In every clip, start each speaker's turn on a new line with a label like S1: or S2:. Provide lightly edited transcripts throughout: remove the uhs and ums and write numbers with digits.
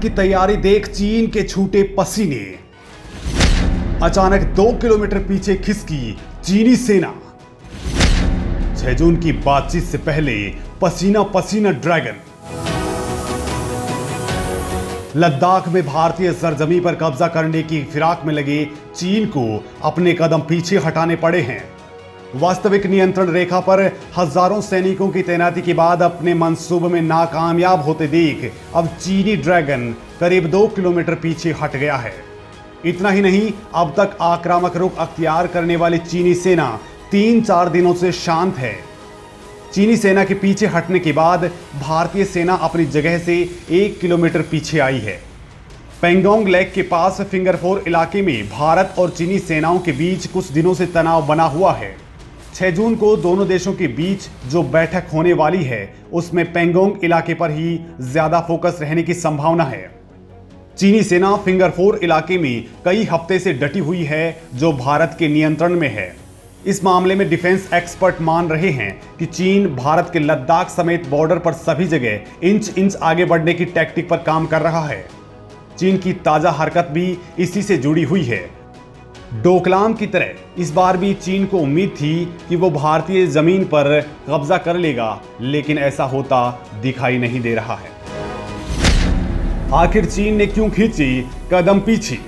S1: की तैयारी देख चीन के छूटे पसीने। अचानक 2 किलोमीटर पीछे खिसकी चीनी सेना। 6 जून की बातचीत से पहले पसीना पसीना ड्रैगन। लद्दाख में भारतीय सरजमी पर कब्जा करने की फिराक में लगे चीन को अपने कदम पीछे हटाने पड़े हैं। वास्तविक नियंत्रण रेखा पर हजारों सैनिकों की तैनाती के बाद अपने मंसूबे में नाकामयाब होते देख अब चीनी ड्रैगन करीब 2 किलोमीटर पीछे हट गया है। इतना ही नहीं, अब तक आक्रामक रुख अख्तियार करने वाली चीनी सेना 3-4 दिनों से शांत है। चीनी सेना के पीछे हटने के बाद भारतीय सेना अपनी जगह से 1 किलोमीटर पीछे आई है। पेंगोंग लेक के पास फिंगर 4 इलाके में भारत और चीनी सेनाओं के बीच कुछ दिनों से तनाव बना हुआ है। 6 जून को दोनों देशों के बीच जो बैठक होने वाली है उसमें पेंगोंग इलाके पर ही ज्यादा फोकस रहने की संभावना है। चीनी सेना फिंगर 4 इलाके में कई हफ्ते से डटी हुई है जो भारत के नियंत्रण में है। इस मामले में डिफेंस एक्सपर्ट मान रहे हैं कि चीन भारत के लद्दाख समेत बॉर्डर पर सभी जगह इंच इंच आगे बढ़ने की टैक्टिक पर काम कर रहा है। चीन की ताजा हरकत भी इसी से जुड़ी हुई है। डोकलाम की तरह इस बार भी चीन को उम्मीद थी कि वो भारतीय जमीन पर कब्जा कर लेगा, लेकिन ऐसा होता दिखाई नहीं दे रहा है। आखिर चीन ने क्यों खींची कदम पीछे?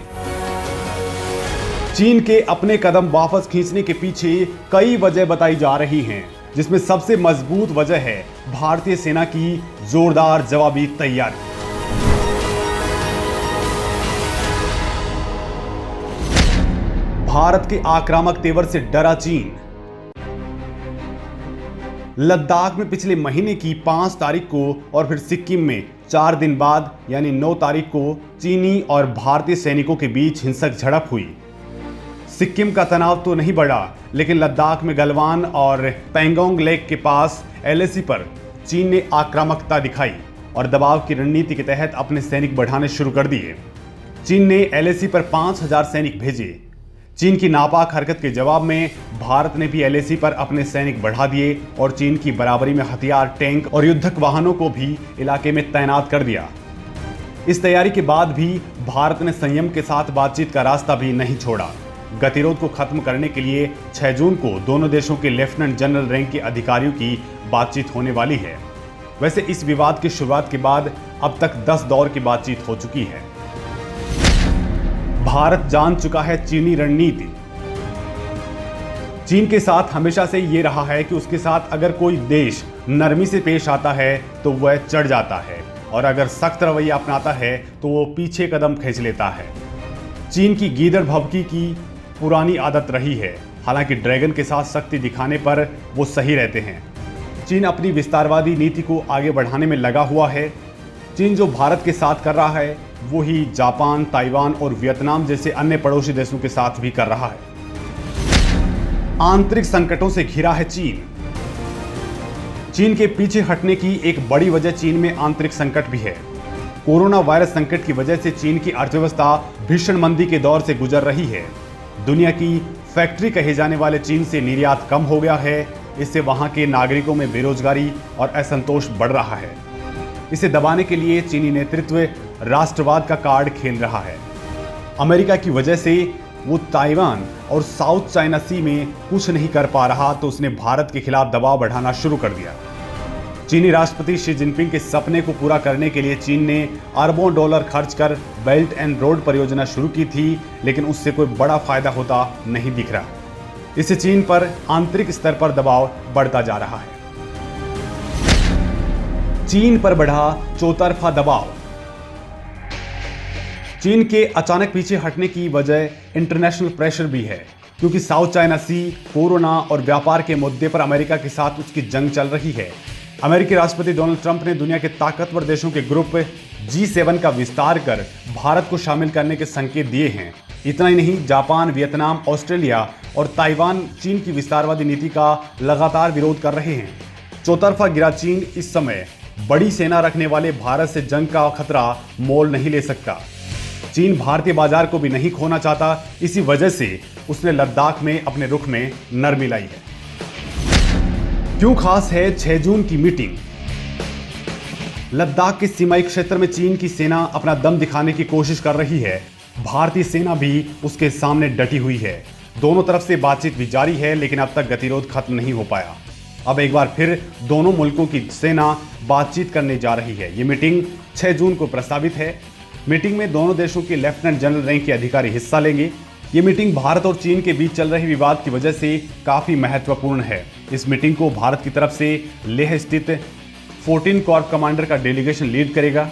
S1: चीन के अपने कदम वापस खींचने के पीछे कई वजह बताई जा रही हैं, जिसमें सबसे मजबूत वजह है भारतीय सेना की जोरदार जवाबी तैयारी। भारत के आक्रामक तेवर से डरा चीन। लद्दाख में पिछले महीने की 5 तारीख को और फिर सिक्किम में 4 दिन बाद यानी 9 तारीख को चीनी और भारतीय सैनिकों के बीच हिंसक झड़प हुई। सिक्किम का तनाव तो नहीं बढ़ा, लेकिन लद्दाख में गलवान और पेंगोंग लेक के पास एलएसी पर चीन ने आक्रामकता दिखाई और दबाव की रणनीति के तहत अपने सैनिक बढ़ाने शुरू कर दिए। चीन ने एलएसी पर 5000 सैनिक भेजे। चीन की नापाक हरकत के जवाब में भारत ने भी एलएसी पर अपने सैनिक बढ़ा दिए और चीन की बराबरी में हथियार, टैंक और युद्धक वाहनों को भी इलाके में तैनात कर दिया। इस तैयारी के बाद भी भारत ने संयम के साथ बातचीत का रास्ता भी नहीं छोड़ा। गतिरोध को खत्म करने के लिए 6 जून को दोनों देशों के लेफ्टिनेंट जनरल रैंक के अधिकारियों की बातचीत होने वाली है। वैसे इस विवाद की शुरुआत के बाद अब तक 10 दौर की बातचीत हो चुकी है। भारत जान चुका है चीनी रणनीति। चीन के साथ हमेशा से ये रहा है कि उसके साथ अगर कोई देश नरमी से पेश आता है तो वह चढ़ जाता है और अगर सख्त रवैया अपनाता है तो वो पीछे कदम खींच लेता है। चीन की गीदड़ भभकी की पुरानी आदत रही है। हालांकि ड्रैगन के साथ शक्ति दिखाने पर वो सही रहते हैं। चीन अपनी विस्तारवादी नीति को आगे बढ़ाने में लगा हुआ है। चीन जो भारत के साथ कर रहा है वो ही जापान, ताइवान और वियतनाम जैसे अन्य पड़ोसी देशों के साथ भी कर रहा है। आंतरिक संकटों से घिरा है चीन। चीन के पीछे हटने की एक बड़ी वजह चीन में आंतरिक संकट भी है। कोरोना वायरस संकट की वजह से चीन की अर्थव्यवस्था भीषण मंदी के दौर से गुजर रही है। दुनिया की फैक्ट्री कहे जाने वाले चीन से निर्यात कम हो गया है। इससे वहां के नागरिकों में बेरोजगारी और असंतोष बढ़ रहा है। इसे दबाने के लिए चीनी नेतृत्व राष्ट्रवाद का कार्ड खेल रहा है। अमेरिका की वजह से वो ताइवान और साउथ चाइना सी में कुछ नहीं कर पा रहा तो उसने भारत के खिलाफ दबाव बढ़ाना शुरू कर दिया। चीनी राष्ट्रपति शी जिनपिंग के सपने को पूरा करने के लिए चीन ने अरबों डॉलर खर्च कर बेल्ट एंड रोड परियोजना शुरू की थी, लेकिन उससे कोई बड़ा फायदा होता नहीं दिख रहा। इससे चीन पर आंतरिक स्तर पर दबाव बढ़ता जा रहा है। चीन पर बढ़ा चौतरफा दबाव। चीन के अचानक पीछे हटने की वजह इंटरनेशनल प्रेशर भी है, क्योंकि साउथ चाइना सी, कोरोना और व्यापार के मुद्दे पर अमेरिका के साथ उसकी जंग चल रही है। अमेरिकी राष्ट्रपति डोनाल्ड ट्रंप ने दुनिया के ताकतवर देशों के ग्रुप G7 का विस्तार कर भारत को शामिल करने के संकेत दिए हैं। इतना ही नहीं, जापान, वियतनाम, ऑस्ट्रेलिया और ताइवान चीन की विस्तारवादी नीति का लगातार विरोध कर रहे हैं। चौतरफा गिरा चीन इस समय बड़ी सेना रखने वाले भारत से जंग का खतरा मोल नहीं ले सकता। चीन भारतीय बाजार को भी नहीं खोना चाहता। इसी वजह से उसने लद्दाख में अपने रुख में नरमी लाई है। क्यों खास है 6 जून की मीटिंग? लद्दाख के सीमाई क्षेत्र में चीन की सेना अपना दम दिखाने की कोशिश कर रही है। भारतीय सेना भी उसके सामने डटी हुई है। दोनों तरफ से बातचीत भी जारी है, लेकिन अब तक गतिरोध खत्म नहीं हो पाया। अब एक बार फिर दोनों मुल्कों की सेना बातचीत करने जा रही है। ये मीटिंग 6 जून को प्रस्तावित है। मीटिंग में दोनों देशों के लेफ्टिनेंट जनरल रैंक के अधिकारी हिस्सा लेंगे। ये मीटिंग भारत और चीन के बीच चल रहे विवाद की वजह से काफी महत्वपूर्ण है। इस मीटिंग को भारत की तरफ से लेह स्थित 14 कॉर्प कमांडर का डेलीगेशन लीड करेगा।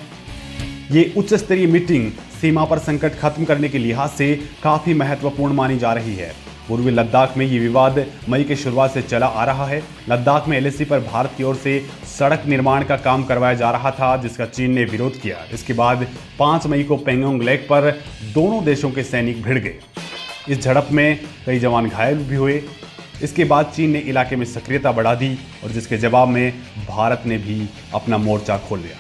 S1: ये उच्च स्तरीय मीटिंग सीमा पर संकट खत्म करने के लिहाज से काफी महत्वपूर्ण मानी जा रही है। पूर्वी लद्दाख में ये विवाद मई के शुरुआत से चला आ रहा है। लद्दाख में एलएसी पर भारत की ओर से सड़क निर्माण का काम करवाया जा रहा था, जिसका चीन ने विरोध किया। इसके बाद 5 मई को पेंगोंग लेक पर दोनों देशों के सैनिक भिड़ गए। इस झड़प में कई जवान घायल भी हुए। इसके बाद चीन ने इलाके में सक्रियता बढ़ा दी और जिसके जवाब में भारत ने भी अपना मोर्चा खोल लिया।